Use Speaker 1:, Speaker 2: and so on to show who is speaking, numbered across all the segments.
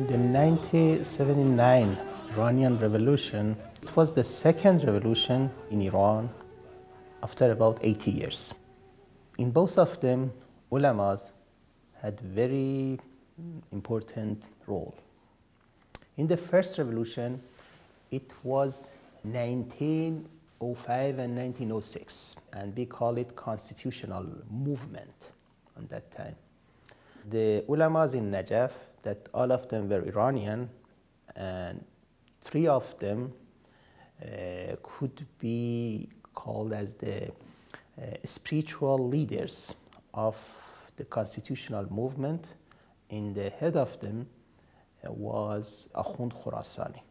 Speaker 1: The 1979 Iranian Revolution, it was the second revolution in Iran after about 80 years. In both of them, ulemas had very important role. In the first revolution, it was 1905 and 1906, and we call it constitutional movement on that time. The ulemas in Najaf, that all of them were Iranian, and three of them could be called as the spiritual leaders of the constitutional movement. In the head of them was Akhund Khorasani.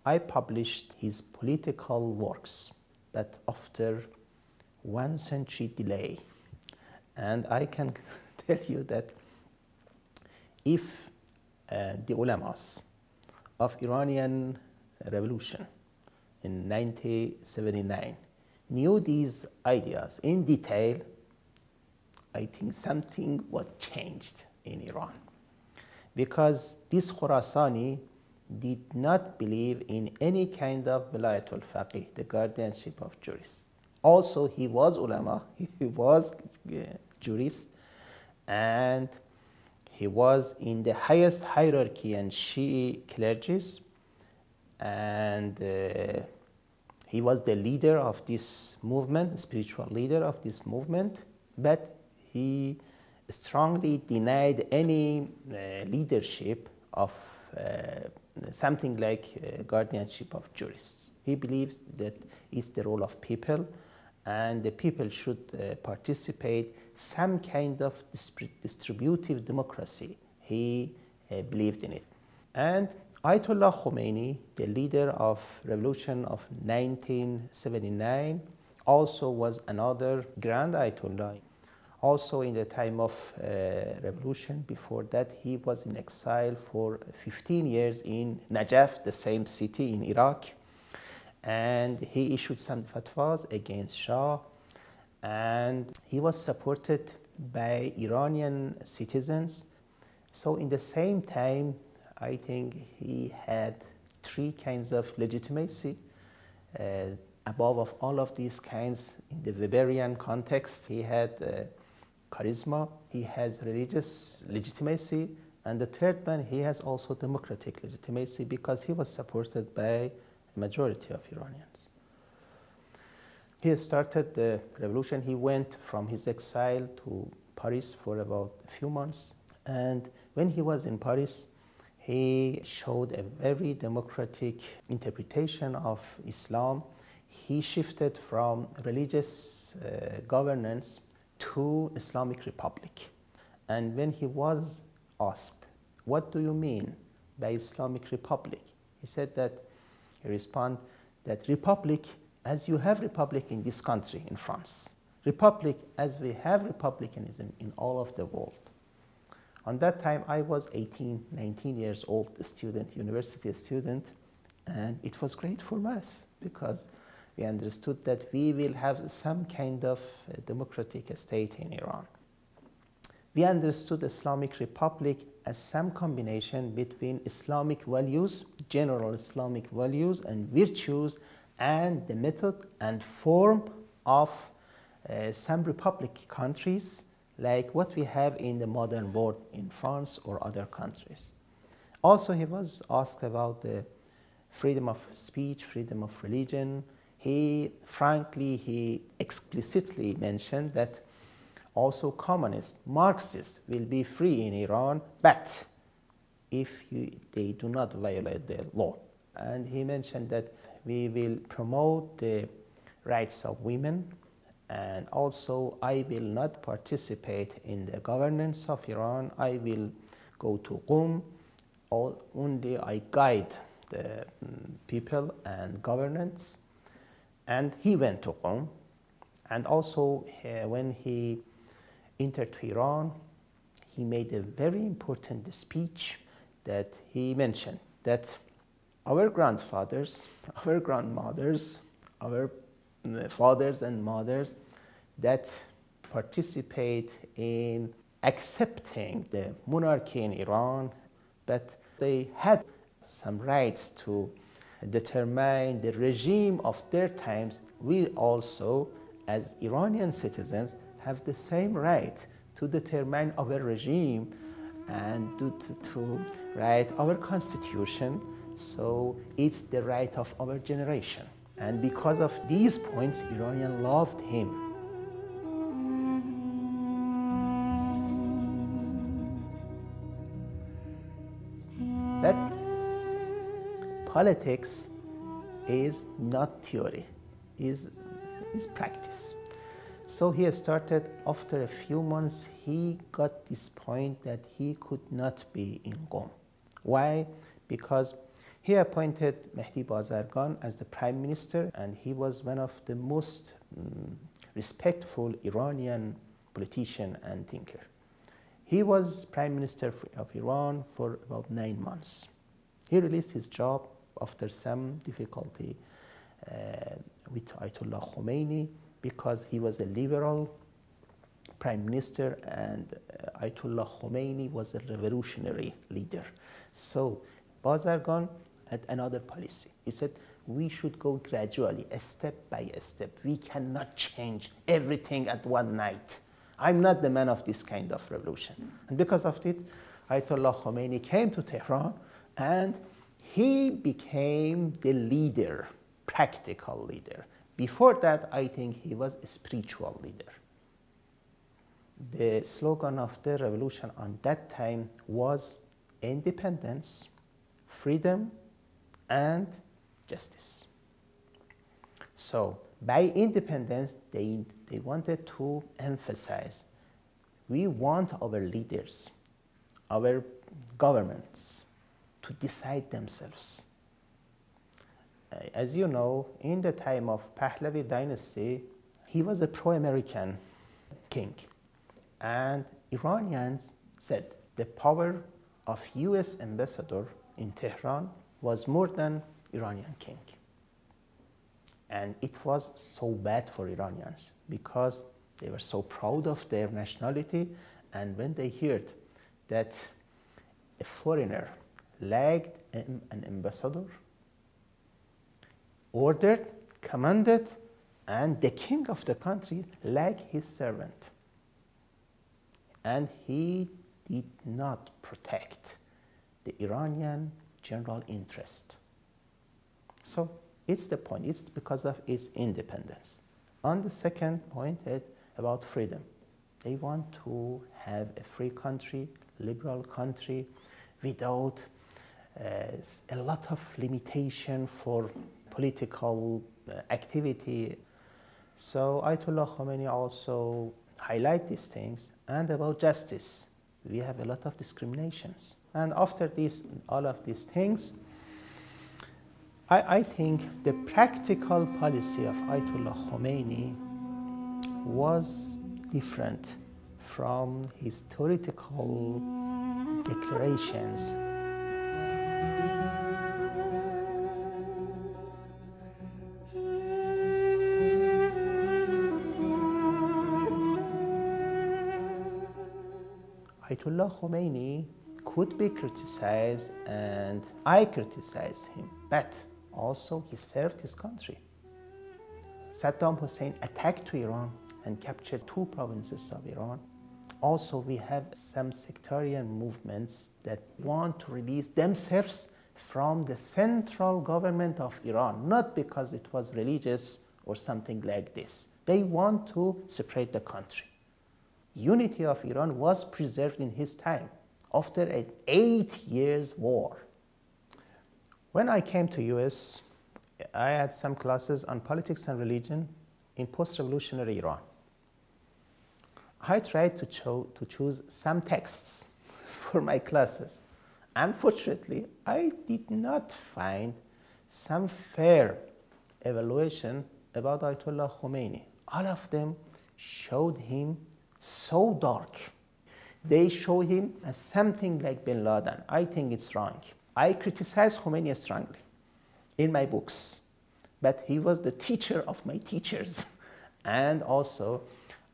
Speaker 1: I published his political works, but after 1 century delay. And I can tell you that if the ulemas of Iranian Revolution in 1979 knew these ideas in detail, I think something was changed in Iran. Because this Khorasani did not believe in any kind of velayat-e, the guardianship of jurists. Also, he was ulema, he was jurist, and he was in the highest hierarchy and Shi'i clergies, and he was the leader of this movement, spiritual leader of this movement, but he strongly denied any leadership of something like guardianship of jurists. He believes that it's the role of people, and the people should participate some kind of distributive democracy. He believed in it. And Ayatollah Khomeini, the leader of revolution of 1979, also was another grand Ayatollah. Also in the time of revolution, before that, he was in exile for 15 years in Najaf, the same city in Iraq. And he issued some fatwas against Shah, and he was supported by Iranian citizens. So in the same time, I think he had three kinds of legitimacy. Above of all of these kinds, in the Weberian context, he had charisma, he has religious legitimacy, and the third one, he has also democratic legitimacy because he was supported by majority of Iranians. He started the revolution. He went from his exile to Paris for about a few months. And when he was in Paris, he showed a very democratic interpretation of Islam. He shifted from religious governance to Islamic Republic. And when he was asked, what do you mean by Islamic Republic? He said that he responded that republic, as you have republic in this country, in France, republic as we have republicanism in all of the world. On that time, I was 18, 19 years old, a student, university student, and it was great for us because we understood that we will have some kind of democratic state in Iran. We understood Islamic Republic as some combination between Islamic values, general Islamic values and virtues, and the method and form of some republic countries like what we have in the modern world in France or other countries. Also, he was asked about the freedom of speech, freedom of religion. He explicitly mentioned that also communists, Marxists will be free in Iran, but if they do not violate the law. And he mentioned that we will promote the rights of women, and also I will not participate in the governance of Iran. I will go to Qom, only I guide the people and governance. And he went to Qom, and also when he entered to Iran, he made a very important speech that he mentioned that our grandfathers, our grandmothers, our fathers and mothers that participate in accepting the monarchy in Iran, but they had some rights to determine the regime of their times. We also, as Iranian citizens, have the same right to determine our regime and to write our constitution. So it's the right of our generation. And because of these points, Iranians loved him. But politics is not theory, is practice. So he started, after a few months, he got this point that he could not be in Qom. Why? Because he appointed Mehdi Bazargan as the prime minister, and he was one of the most respectful Iranian politician and thinker. He was prime minister of Iran for about 9 months. He released his job after some difficulty with Ayatollah Khomeini, because he was a liberal prime minister and Ayatollah Khomeini was a revolutionary leader. So Bazargan had another policy. He said, we should go gradually, step by step. We cannot change everything at one night. I'm not the man of this kind of revolution. And because of it, Ayatollah Khomeini came to Tehran and he became the leader, practical leader. Before that, I think he was a spiritual leader. The slogan of the revolution on that time was independence, freedom, and justice. So by independence, they wanted to emphasize, we want our leaders, our governments, to decide themselves. As you know, in the time of Pahlavi dynasty, he was a pro-American king. And Iranians said the power of US ambassador in Tehran was more than Iranian king. And it was so bad for Iranians because they were so proud of their nationality. And when they heard that a foreigner lagged an ambassador, ordered, commanded, and the king of the country like his servant. And he did not protect the Iranian general interest. So it's the point, it's because of its independence. On the second point, it's about freedom. They want to have a free country, liberal country, without a lot of limitation for political activity. So Ayatollah Khomeini also highlight these things. And about justice, we have a lot of discriminations. And after all of these things, I think the practical policy of Ayatollah Khomeini was different from his theoretical declarations. Ayatollah Khomeini could be criticized, and I criticized him, but also he served his country. Saddam Hussein attacked to Iran and captured 2 provinces of Iran. Also, we have some sectarian movements that want to release themselves from the central government of Iran, not because it was religious or something like this. They want to separate the country. Unity of Iran was preserved in his time after an 8 years war. When I came to US, I had some classes on politics and religion in post-revolutionary Iran. I tried to choose some texts for my classes. Unfortunately, I did not find some fair evaluation about Ayatollah Khomeini. All of them showed him so dark. They show him as something like bin Laden. I think it's wrong. I criticize Khomeini strongly in my books, but he was the teacher of my teachers. And also,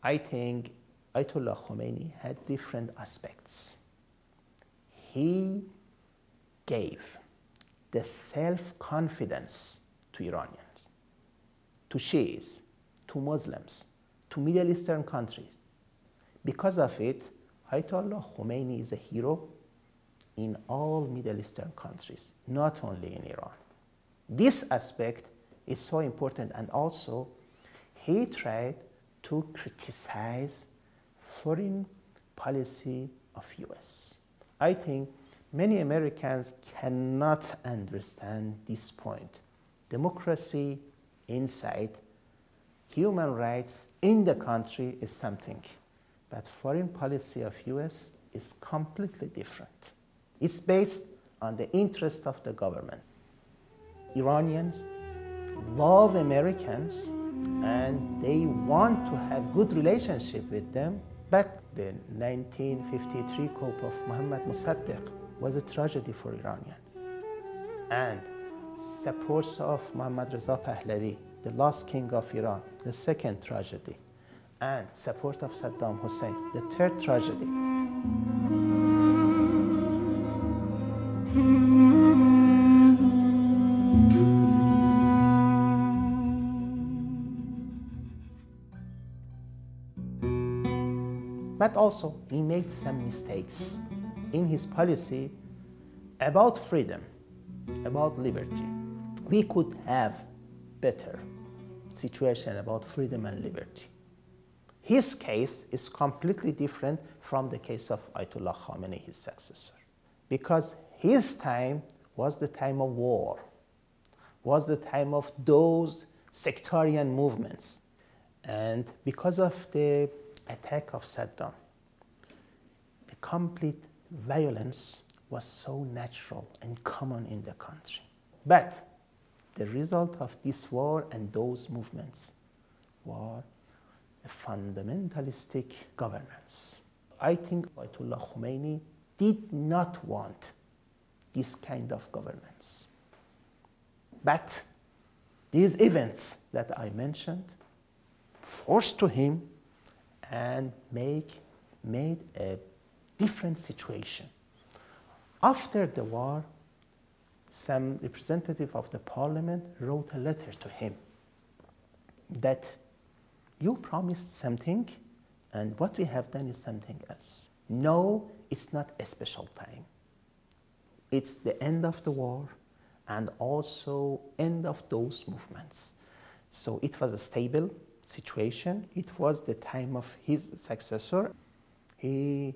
Speaker 1: I think Ayatollah Khomeini had different aspects. He gave the self-confidence to Iranians, to Shias, to Muslims, to Middle Eastern countries. Because of it, Ayatollah Khomeini is a hero in all Middle Eastern countries, not only in Iran. This aspect is so important, and also he tried to criticize foreign policy of US. I think many Americans cannot understand this point. Democracy inside, human rights in the country is something, but foreign policy of US is completely different. It's based on the interest of the government. Iranians love Americans and they want to have good relationship with them, but the 1953 coup of Mohammad Mossadegh was a tragedy for Iranians. And supports of Mohammad Reza Pahlavi, the last king of Iran, the second tragedy. And support of Saddam Hussein, the third tragedy. But also, he made some mistakes in his policy about freedom, about liberty. We could have better situation about freedom and liberty. His case is completely different from the case of Ayatollah Khameini, his successor, because his time was the time of war, was the time of those sectarian movements. And because of the attack of Saddam, the complete violence was so natural and common in the country. But the result of this war and those movements were a fundamentalistic governance. I think Ayatollah Khomeini did not want this kind of governance. But these events that I mentioned forced to him and made a different situation. After the war, some representative of the parliament wrote a letter to him that you promised something and what we have done is something else. No, it's not a special time. It's the end of the war and also end of those movements. So it was a stable situation. It was the time of his successor. He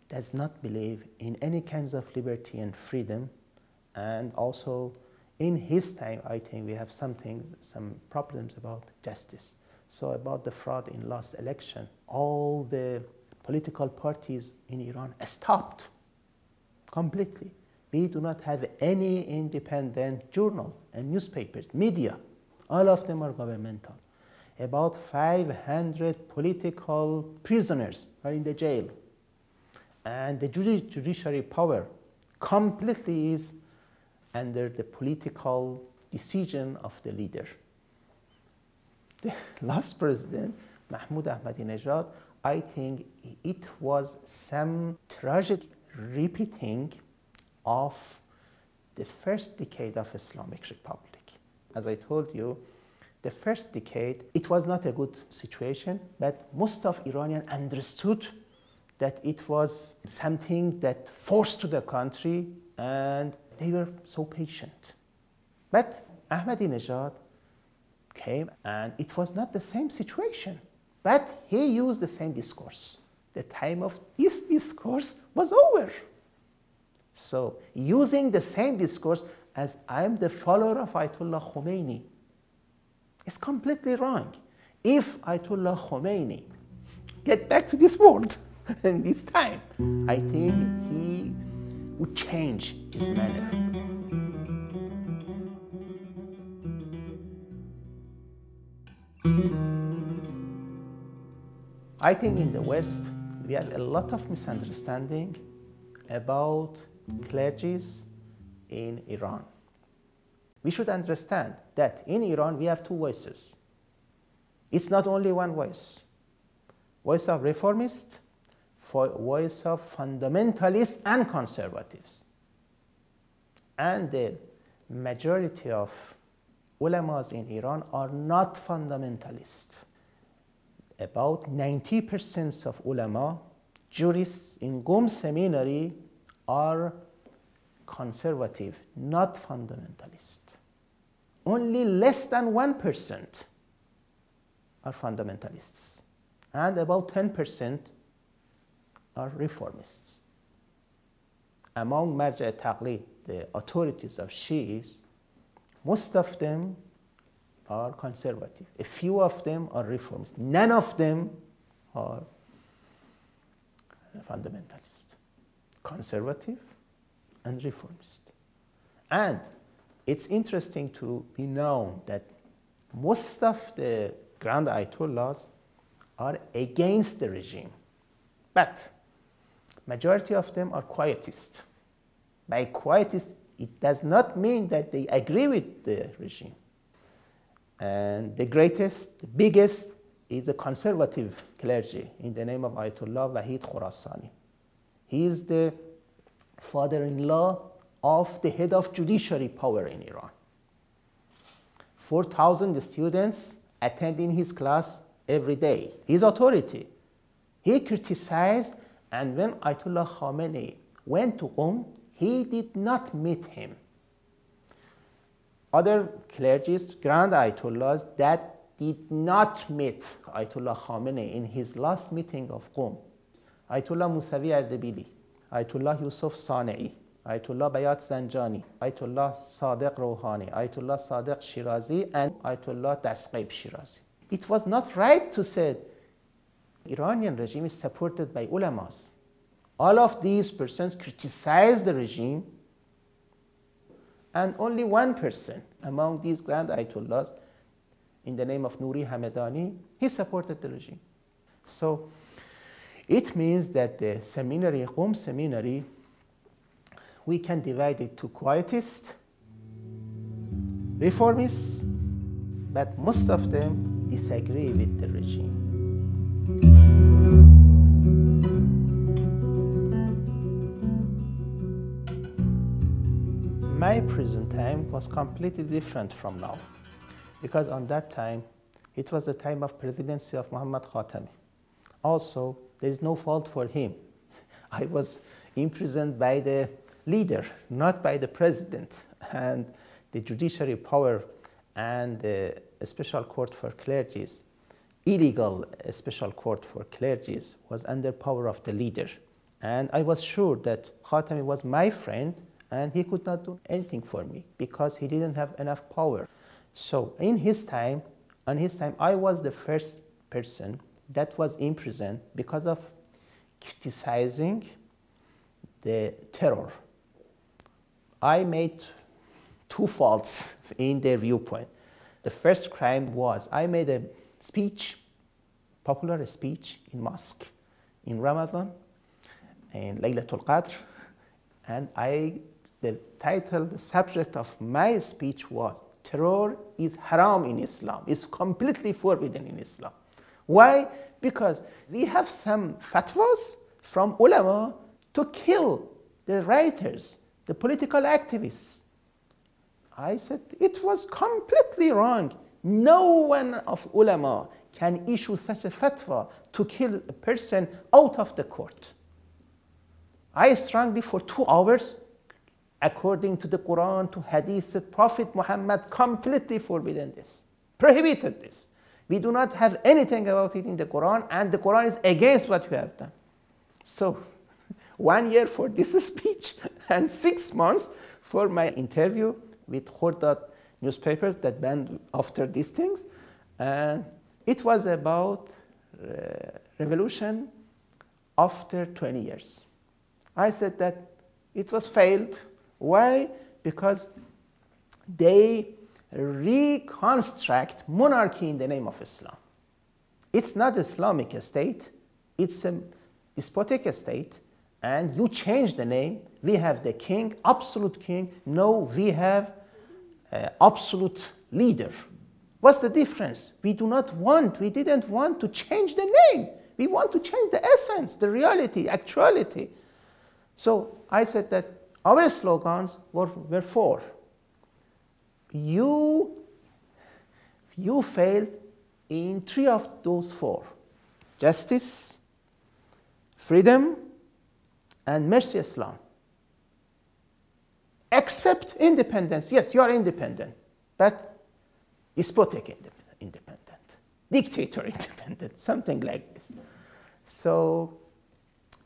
Speaker 1: does not believe in any kinds of liberty and freedom. And also in his time, I think we have some problems about justice. So about the fraud in last election, all the political parties in Iran stopped completely. We do not have any independent journal and newspapers, media. All of them are governmental. About 500 political prisoners are in the jail. And the judiciary power completely is under the political decision of the leader. The last president, Mahmoud Ahmadinejad, I think it was some tragic repeating of the first decade of Islamic Republic. As I told you, the first decade, it was not a good situation, but most of Iranians understood that it was something that forced to the country, and they were so patient. But Ahmadinejad came, and it was not the same situation. But he used the same discourse. The time of this discourse was over. So using the same discourse as I'm the follower of Ayatollah Khomeini is completely wrong. If Ayatollah Khomeini get back to this world in this time, I think he would change his manner. I think in the West, we have a lot of misunderstanding about clergies in Iran. We should understand that in Iran, we have two voices. It's not only one voice. Voice of reformists, voice of fundamentalists and conservatives. And the majority of ulemas in Iran are not fundamentalists. About 90% of ulema, jurists in Qom seminary are conservative, not fundamentalist. Only less than 1% are fundamentalists, and about 10% are reformists. Among Marja' Taqlid, the authorities of Shi'is, most of them are conservative. A few of them are reformists. None of them are fundamentalist. Conservative and reformist. And it's interesting to be known that most of the Grand Ayatollahs are against the regime, but majority of them are quietist. By quietist, it does not mean that they agree with the regime. And the greatest, the biggest, is a conservative clergy in the name of Ayatollah Wahid Khorasani. He is the father-in-law of the head of judiciary power in Iran. 4,000 students attending his class every day. His authority. He criticized, and when Ayatollah Khomeini went to Qom, he did not meet him. Other clergies, Grand Ayatollahs, that did not meet Ayatollah Khomeini in his last meeting of Qom. Ayatollah Musavi Ardebili, Ayatollah Yusuf Sanei, Ayatollah Bayat Zanjani, Ayatollah Sadiq Rouhani, Ayatollah Sadiq Shirazi, and Ayatollah Dasqaib Shirazi. It was not right to say Iranian regime is supported by ulemas. All of these persons criticized the regime, and only one person among these Grand Ayatollahs, in the name of Nouri Hamedani, he supported the regime. So it means that the seminary, Qom seminary, we can divide it to quietists, reformists, but most of them disagree with the regime. My prison time was completely different from now, because on that time, it was the time of presidency of Muhammad Khatami. Also, there is no fault for him. I was imprisoned by the leader, not by the president. And the judiciary power and the special court for clergies, illegal special court for clergies, was under power of the leader. And I was sure that Khatami was my friend, and he could not do anything for me because he didn't have enough power. So on his time, I was the first person that was imprisoned because of criticizing the terror. I made two faults in their viewpoint. The first crime was I made a speech, popular speech in mosque in Ramadan, in Laylatul Qadr, and the title, the subject of my speech was terror is haram in Islam, it's completely forbidden in Islam. Why? Because we have some fatwas from ulama to kill the writers, the political activists. I said it was completely wrong. No one of ulama can issue such a fatwa to kill a person out of the court. I strongly, for 2 hours, according to the Quran, to Hadith, said Prophet Muhammad completely forbidden this, prohibited this. We do not have anything about it in the Quran, and the Quran is against what we have done. So 1 year for this speech and 6 months for my interview with Khordad newspapers that banned after these things. And it was about revolution after 20 years. I said that it was failed. Why? Because they reconstruct monarchy in the name of Islam. It's not Islamic state, it's a despotic state, and you change the name. We have the king, absolute king. No, we have absolute leader. What's the difference? We didn't want to change the name. We want to change the essence, the reality, actuality. So I said that our slogans were 4. You failed in 3 of those 4. Justice, freedom, and mercy Islam. Except independence. Yes, you are independent, but despotic independent, dictator independent, something like this. So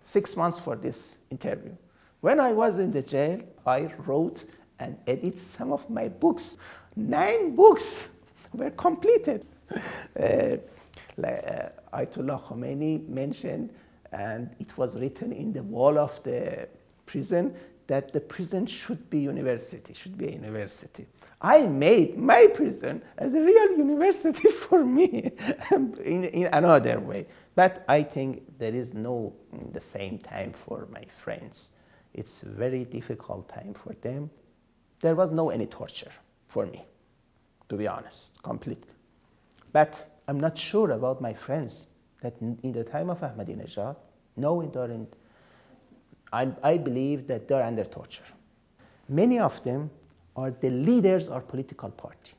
Speaker 1: 6 months for this interview. When I was in the jail, I wrote and edited some of my books. 9 books were completed. Ayatollah Khomeini mentioned, and it was written in the wall of the prison, that the prison should be a university. I made my prison as a real university for me in another way. But I think there is no the same time for my friends. It's a very difficult time for them. There was no any torture for me, to be honest, completely. But I'm not sure about my friends that in the time of Ahmadinejad, I believe that they're under torture. Many of them are the leaders of political party.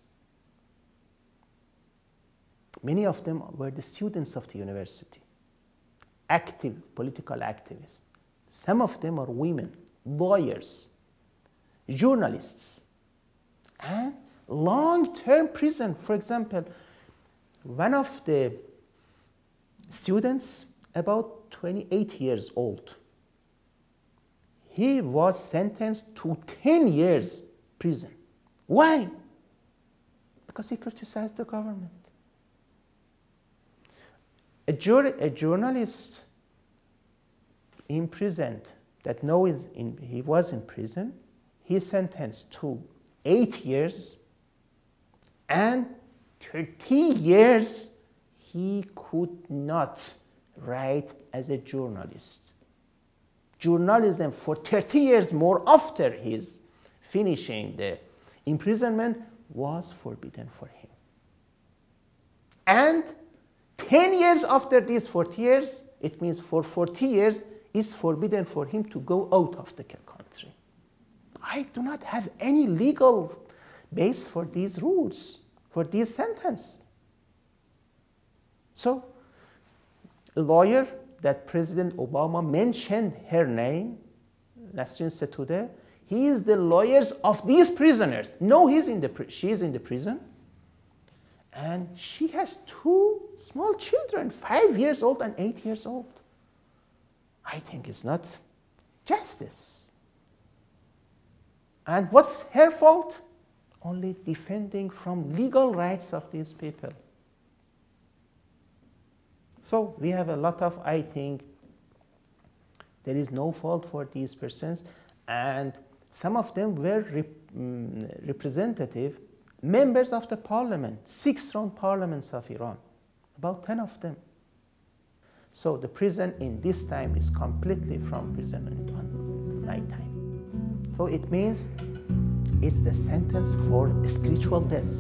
Speaker 1: Many of them were the students of the university, active political activists. Some of them are women, lawyers, journalists, and long-term prison. For example, one of the students, about 28 years old, he was sentenced to 10 years prison. Why? Because he criticized the government. A journalist imprisoned that he was in prison, he sentenced to 8 years, and 30 years he could not write as a journalist. Journalism for 30 years more after his finishing the imprisonment was forbidden for him. And 10 years after these 40 years, it means for 40 years, it's forbidden for him to go out of the country. I do not have any legal base for these rules, for this sentence. So, a lawyer that President Obama mentioned her name, Nasrin Sotoudeh, he is the lawyers of these prisoners. No, she's in the prison. And she has 2 small children, 5 years old and 8 years old. I think it's not justice. And what's her fault? Only defending from legal rights of these people. So we have a lot of, I think, there is no fault for these persons. And some of them were representative members of the parliament, 6 parliaments of Iran, about 10 of them. So the prison in this time is completely from prison on night time. So it means it's the sentence for spiritual death.